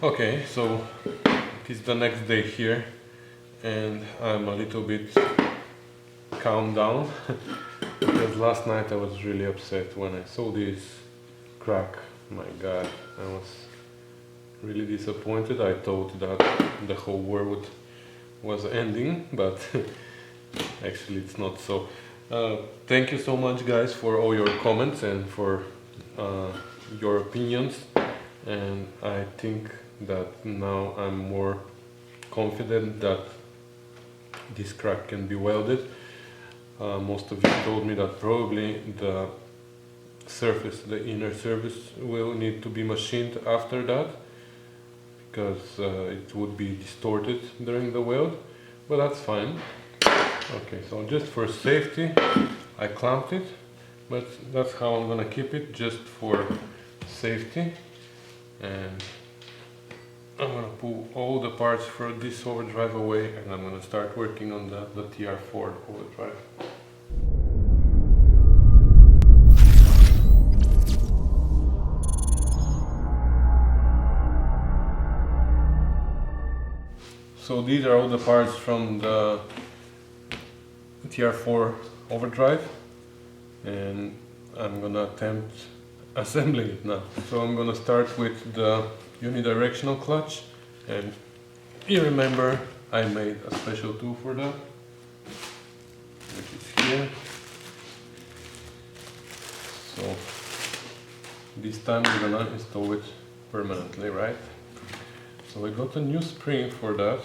Okay, so it's the next day here and I'm a little bit calmed down because last night I was really upset when I saw this crack. My god, I was really disappointed. I thought that the whole world was ending, but actually it's not so. Thank you so much guys for all your comments and for your opinions, and I think that now I'm more confident that this crack can be welded. Most of you told me that probably the surface, the inner surface, will need to be machined after that because it would be distorted during the weld, but that's fine. Okay, so just for safety I clamped it, but that's how I'm gonna keep it, just for safety. And I'm gonna pull all the parts for this overdrive away and I'm gonna start working on the TR4 overdrive. So these are all the parts from the TR4 overdrive and I'm gonna attempt assembling it now. So I'm gonna start with the unidirectional clutch, and you remember I made a special tool for that, which is here. So this time we're gonna install it permanently, right? So I got a new spring for that.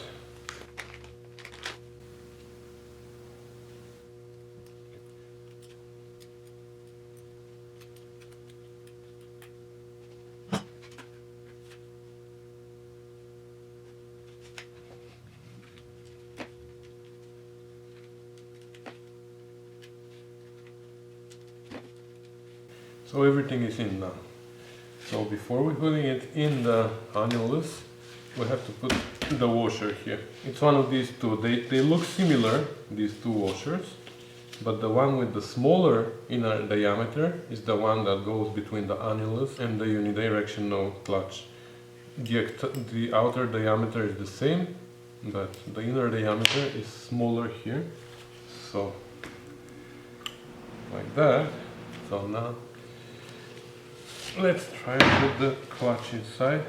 So everything is in now. So before we're putting it in the annulus, we have to put the washer here. It's one of these two. They look similar, these two washers, but the one with the smaller inner diameter is the one that goes between the annulus and the unidirectional clutch. The outer diameter is the same, but the inner diameter is smaller here. So, like that. So now, let's try to put the clutch inside.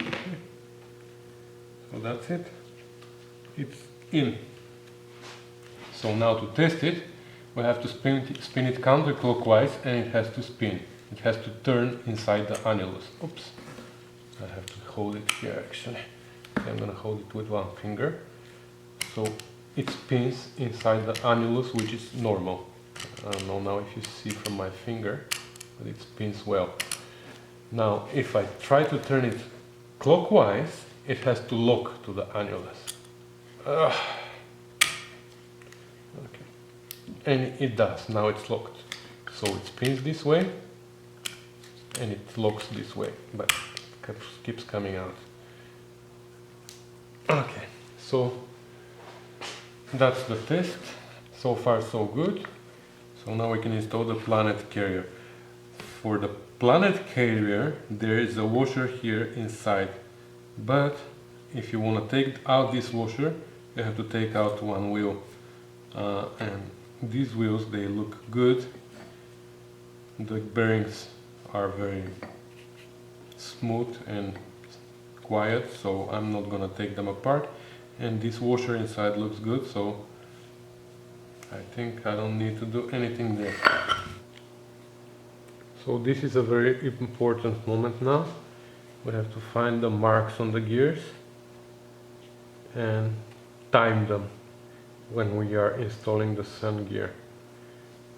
Okay. So that's it. It's in. So now to test it, we have to spin it counterclockwise, and it has to spin. It has to turn inside the annulus. Oops. I have to hold it here actually. I'm gonna hold it with one finger. So it spins inside the annulus, which is normal. I don't know now if you see from my finger, but it spins well. Now, if I try to turn it clockwise, it has to lock to the annulus. Okay. And it does, now it's locked. So it spins this way, and it locks this way, but it keeps coming out. Okay, so that's the test. So far so good. So now we can install the planet carrier. For the planet carrier there is a washer here inside, but if you want to take out this washer you have to take out one wheel, and these wheels, they look good. The bearings are very smooth and quiet, so I'm not gonna take them apart. And this washer inside looks good, so I think I don't need to do anything there. So this is a very important moment now. We have to find the marks on the gears and time them when we are installing the sun gear.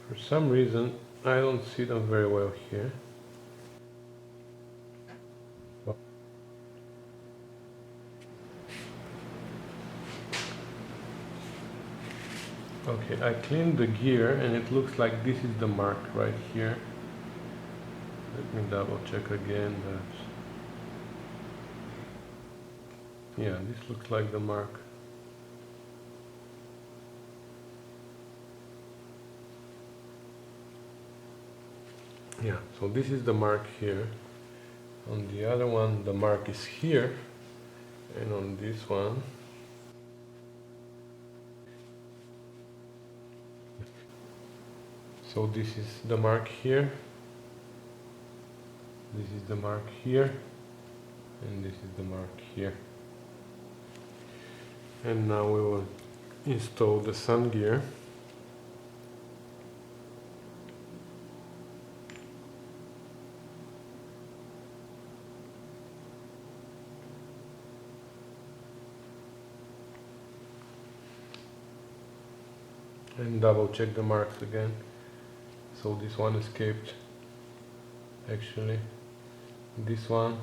For some reason I don't see them very well here. Okay, I cleaned the gear and it looks like this is the mark right here. Let me double check again that... Yeah, this looks like the mark. Yeah, so this is the mark here. On the other one the mark is here, and on this one so this is the mark here, this is the mark here, and this is the mark here. And now we will install the sun gear. And double check the marks again. So this one escaped. Actually, this one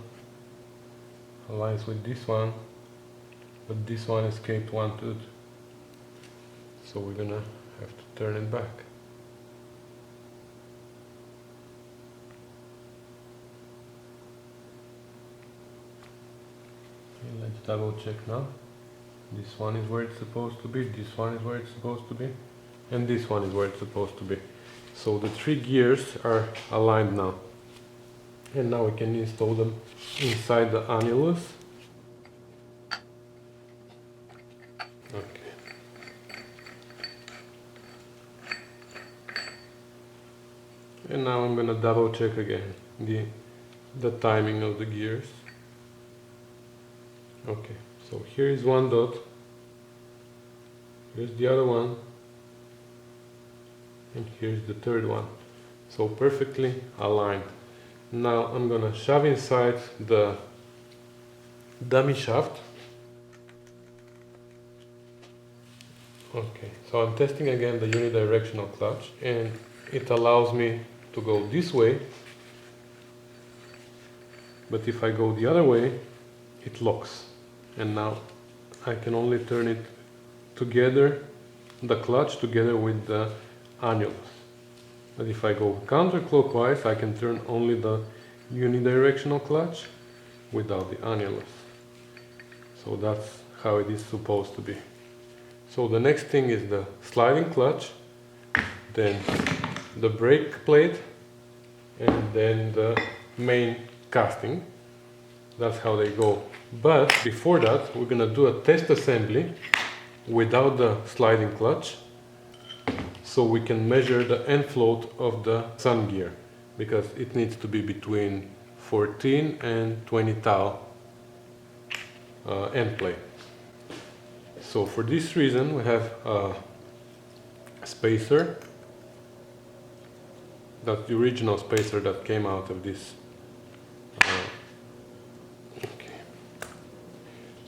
aligns with this one, but this one escaped one tooth. So we're gonna have to turn it back. Okay, let's double check now. This one is where it's supposed to be, this one is where it's supposed to be, and this one is where it's supposed to be. So the three gears are aligned now. And now we can install them inside the annulus. Okay. And now I'm gonna double check again the timing of the gears. Okay, so here is one dot, here's the other one, and here's the third one. So perfectly aligned. Now I'm gonna shove inside the dummy shaft. Okay, so I'm testing again the unidirectional clutch, and it allows me to go this way, but if I go the other way it locks, and now I can only turn it together, the clutch together with the annulus. But if I go counterclockwise, I can turn only the unidirectional clutch without the annulus. So that's how it is supposed to be. So the next thing is the sliding clutch, then the brake plate, and then the main casting. That's how they go. But before that, we're gonna do a test assembly without the sliding clutch, so we can measure the end float of the sun gear, because it needs to be between 14 and 20 thou end play. So for this reason we have a spacer, that's the original spacer that came out of this. Okay.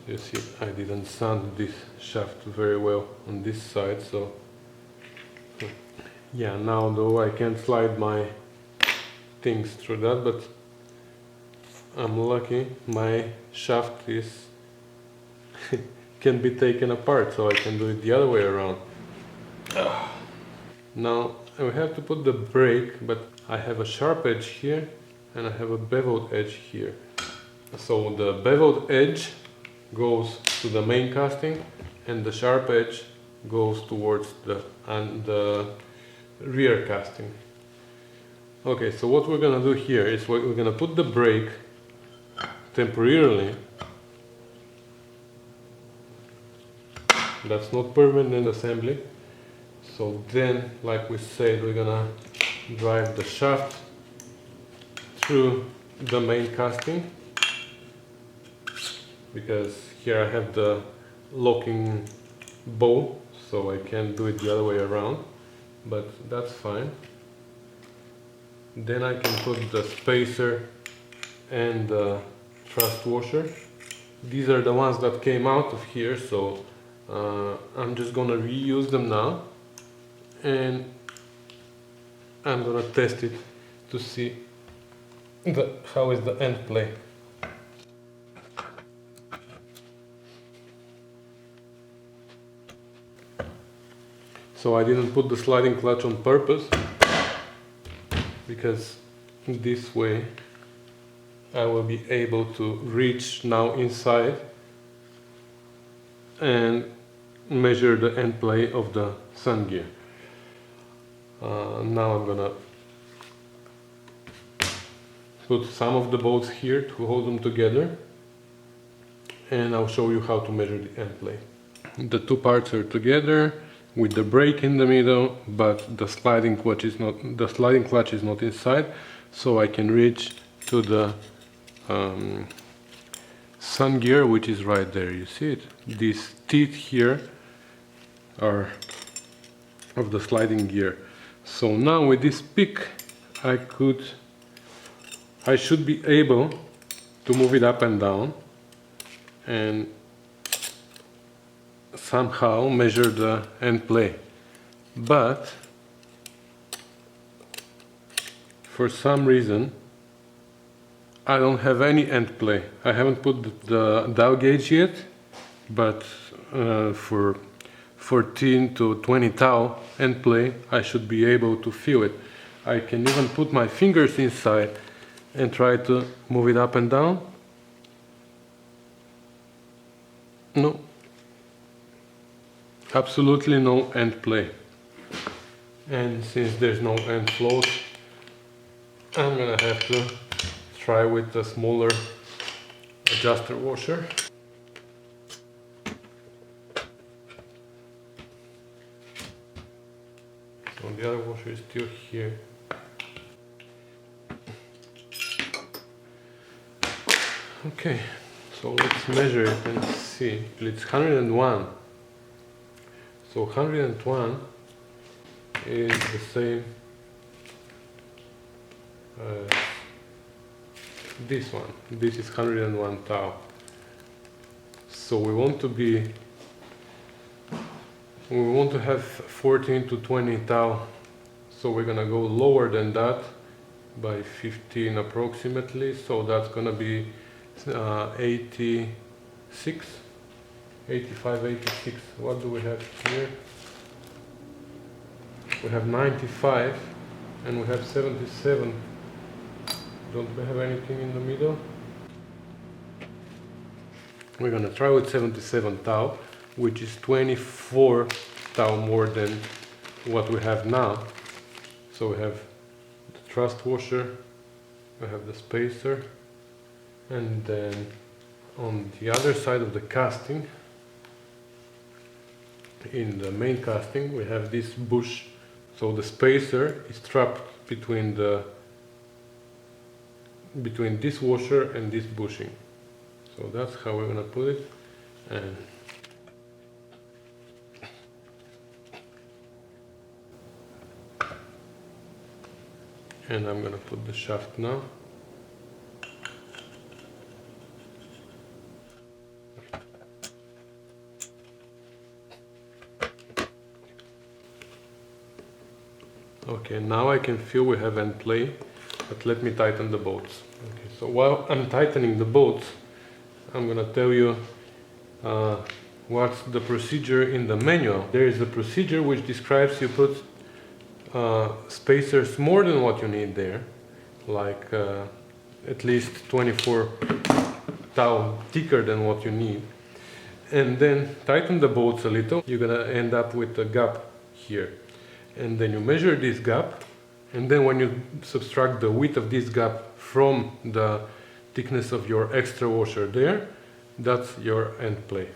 You see, I didn't sand this shaft very well on this side, so yeah, now though I can't slide my things through that, but I'm lucky my shaft is can be taken apart, so I can do it the other way around. Now I have to put the brake, but I have a sharp edge here and I have a beveled edge here. So the beveled edge goes to the main casting and the sharp edge goes towards the rear casting. Okay, so what we're gonna do here is we're gonna put the brake temporarily. That's not permanent assembly. So then, like we said, we're gonna drive the shaft through the main casting, because here I have the locking bow, so I can't do it the other way around, but that's fine. Then I can put the spacer and the thrust washer. These are the ones that came out of here, so I'm just gonna reuse them now, and I'm gonna test it to see how is the end play. So I didn't put the sliding clutch on purpose, because this way I will be able to reach now inside and measure the end play of the sun gear. Now I'm gonna put some of the bolts here to hold them together, and I'll show you how to measure the end play. The two parts are together with the brake in the middle, but the sliding clutch is not inside, so I can reach to the sun gear, which is right there. You see it? These teeth here are of the sliding gear. So now with this pick I should be able to move it up and down and somehow measure the end play. But for some reason I don't have any end play. I haven't put the dial gauge yet, but for 14 to 20 thou end play I should be able to feel it. I can even put my fingers inside and try to move it up and down. No, absolutely no end play. And since there's no end float, I'm gonna have to try with a smaller adjuster washer. So the other washer is still here. Okay, so let's measure it and see. It's 101. So 101 is the same as this one. This is 101 thou. So we want to have 14 to 20 thou. So we're gonna go lower than that by 15 approximately. So that's gonna be 86, 85, 86. What do we have here? We have 95 and we have 77. Don't we have anything in the middle? We're gonna try with 77 thou, which is 24 thou more than what we have now. So we have the thrust washer, we have the spacer, and then on the other side of the casting, in the main casting, we have this bush. So the spacer is trapped between this washer and this bushing. So that's how we're gonna put it. And I'm gonna put the shaft now. Okay, now I can feel we have end play, but let me tighten the bolts. Okay, so while I'm tightening the bolts, I'm gonna tell you what's the procedure in the manual. There is a procedure which describes you put spacers more than what you need there, like at least 24 thou thicker than what you need, and then tighten the bolts a little. You're gonna end up with a gap here, and then you measure this gap, and then when you subtract the width of this gap from the thickness of your extra washer there, that's your end play.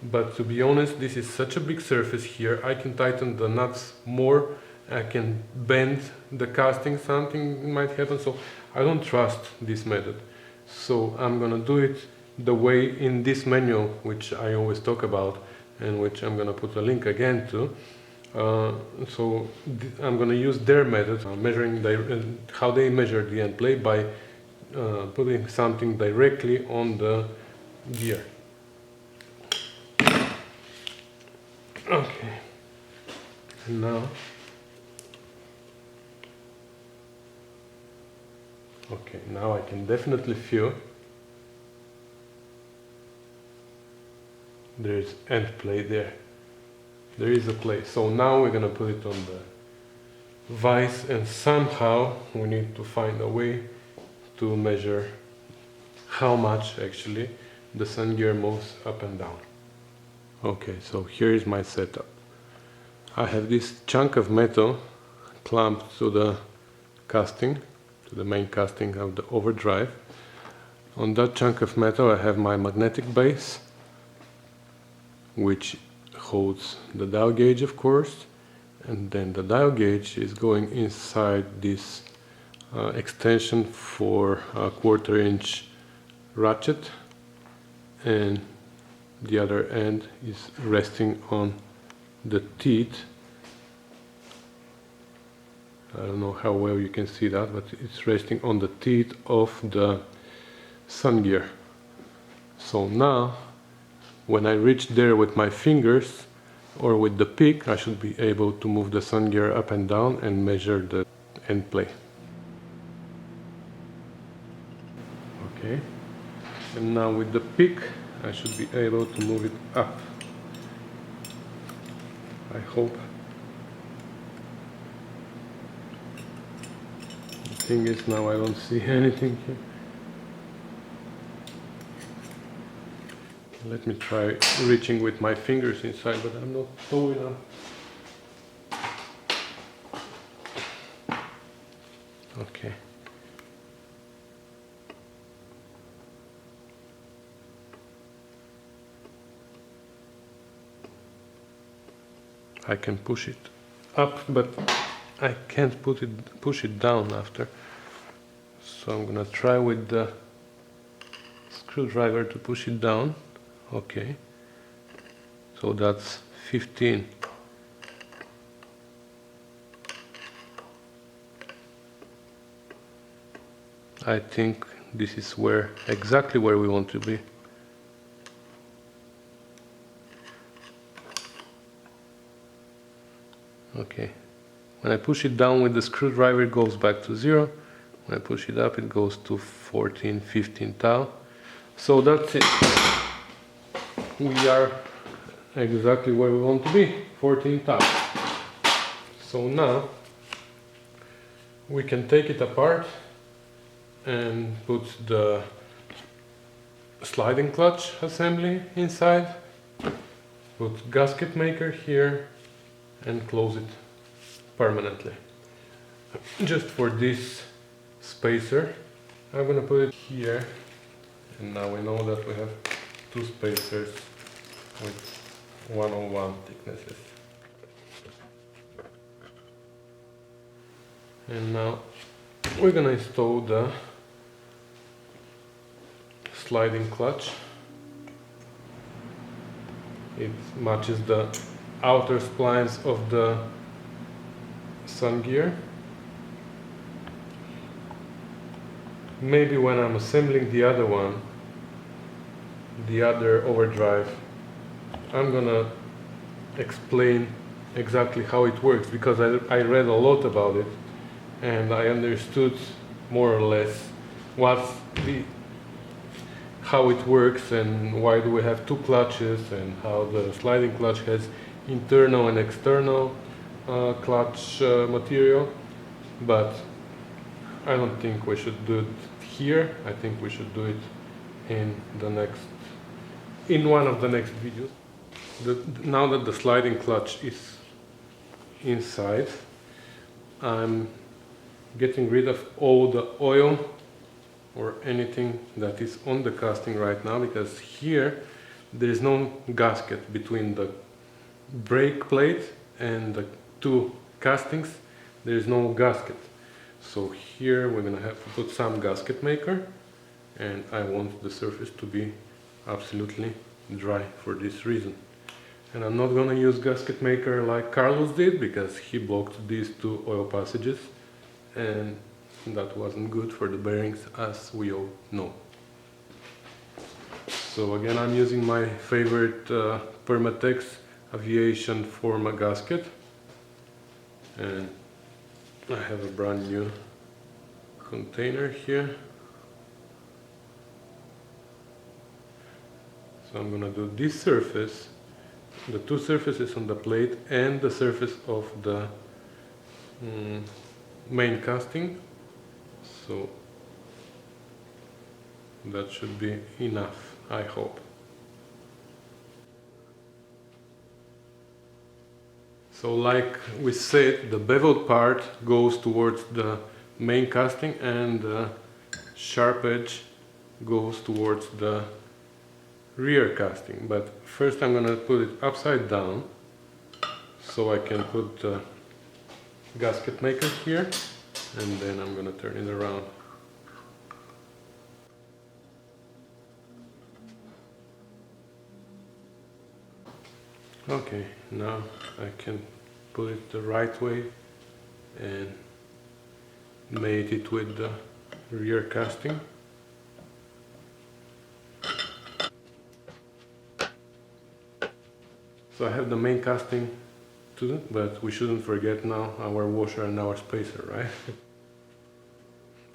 But to be honest, this is such a big surface here, I can tighten the nuts more, I can bend the casting, something might happen, so I don't trust this method. So I'm gonna do it the way in this manual, which I always talk about, and which I'm gonna put a link again to. I'm gonna use their method, measuring how they measure the end play by putting something directly on the gear. Okay, and now, now I can definitely feel there's end play there. There is a play. So now we're gonna put it on the vise, and somehow we need to find a way to measure how much actually the sun gear moves up and down. Okay, so here is my setup. I have this chunk of metal clamped to the casting, to the main casting of the overdrive. On that chunk of metal I have my magnetic base, which holds the dial gauge, of course, and then the dial gauge is going inside this extension for a 1/4 inch ratchet, and the other end is resting on the teeth. I don't know how well you can see that, but it's resting on the teeth of the sun gear. So now when I reach there with my fingers or with the pick, I should be able to move the sun gear up and down and measure the end play. Okay, and now with the pick I should be able to move it up, I hope. The thing is, now I don't see anything here. Let me try reaching with my fingers inside, but I'm not tall enough. Okay. I can push it up, but I can't push it down after. So I'm gonna try with the screwdriver to push it down. Okay, so that's 15. I think this is exactly where we want to be. Okay, when I push it down with the screwdriver it goes back to 0. When I push it up it goes to 14, 15 thou. So that's it. We are exactly where we want to be, 14 thou. So now we can take it apart and put the sliding clutch assembly inside, put gasket maker here and close it permanently. Just for this spacer I'm gonna put it here, and now we know that we have 2 spacers with 101 thicknesses. And now we're gonna install the sliding clutch. It matches the outer splines of the sun gear. Maybe when I'm assembling the other one, the other overdrive, I'm gonna explain exactly how it works, because I read a lot about it and I understood more or less how it works and why do we have 2 clutches, and how the sliding clutch has internal and external clutch material. But I don't think we should do it here. I think we should do it in one of the next videos. Now that the sliding clutch is inside, I'm getting rid of all the oil or anything that is on the casting right now, because here there is no gasket between the brake plate and the 2 castings. There is no gasket. So here we're gonna have to put some gasket maker, and I want the surface to be absolutely dry for this reason. And I'm not gonna use gasket maker like Carlos did, because he blocked these 2 oil passages, and that wasn't good for the bearings, as we all know. So again, I'm using my favorite Permatex Aviation Forma gasket, and I have a brand new container here. So I'm gonna do this surface, the 2 surfaces on the plate and the surface of the main casting. So that should be enough, I hope. So like we said, the beveled part goes towards the main casting and the sharp edge goes towards the rear casting. But first I'm gonna put it upside down so I can put the gasket maker here, and then I'm gonna turn it around. Okay, now I can put it the right way and mate it with the rear casting. So I have the main casting too, but we shouldn't forget now our washer and our spacer, right?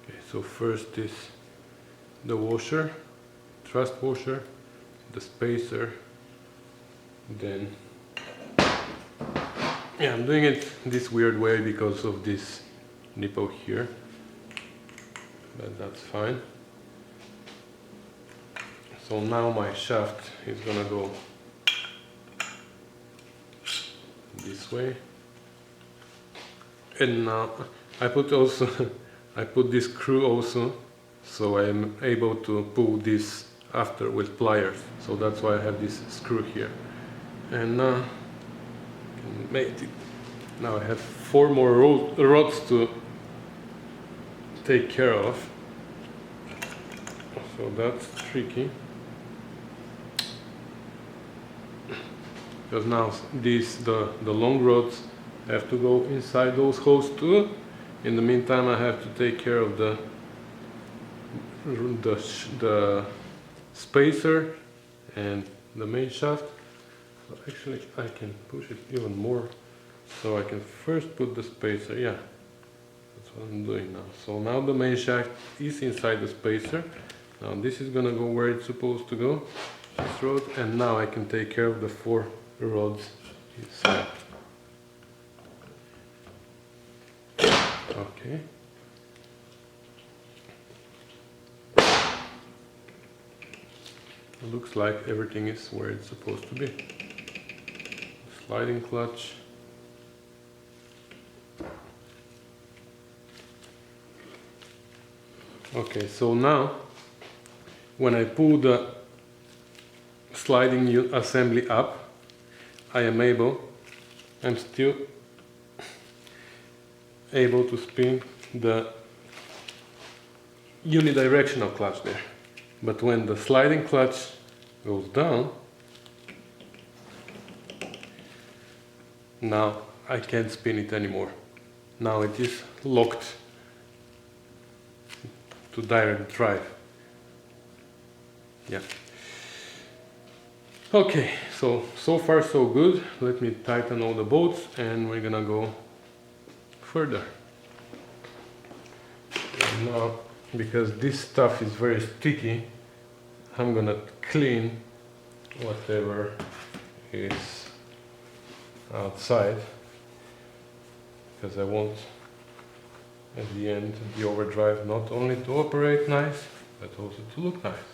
Okay, so first is the washer, thrust washer, the spacer, then yeah, I'm doing it this weird way because of this nipple here, but that's fine. So now my shaft is gonna go this way, and now I put also I put this screw also, so I'm able to pull this after with pliers, so that's why I have this screw here. And now I can mate it. Now I have 4 more rods to take care of, so that's tricky. Because now the long rods have to go inside those holes too. In the meantime, I have to take care of the spacer and the main shaft. So actually, I can push it even more. So I can first put the spacer. Yeah, that's what I'm doing now. So now the main shaft is inside the spacer. Now this is gonna go where it's supposed to go, this rod, and now I can take care of the 4 rods inside. Okay. It looks like everything is where it's supposed to be. Sliding clutch. Okay, so now when I pull the sliding assembly up, I'm still able to spin the unidirectional clutch there. But when the sliding clutch goes down, now I can't spin it anymore. Now it is locked to direct drive. Yeah. Okay, so far so good. Let me tighten all the bolts and we're gonna go further. And now, because this stuff is very sticky, I'm gonna clean whatever is outside, because I want at the end the overdrive not only to operate nice but also to look nice.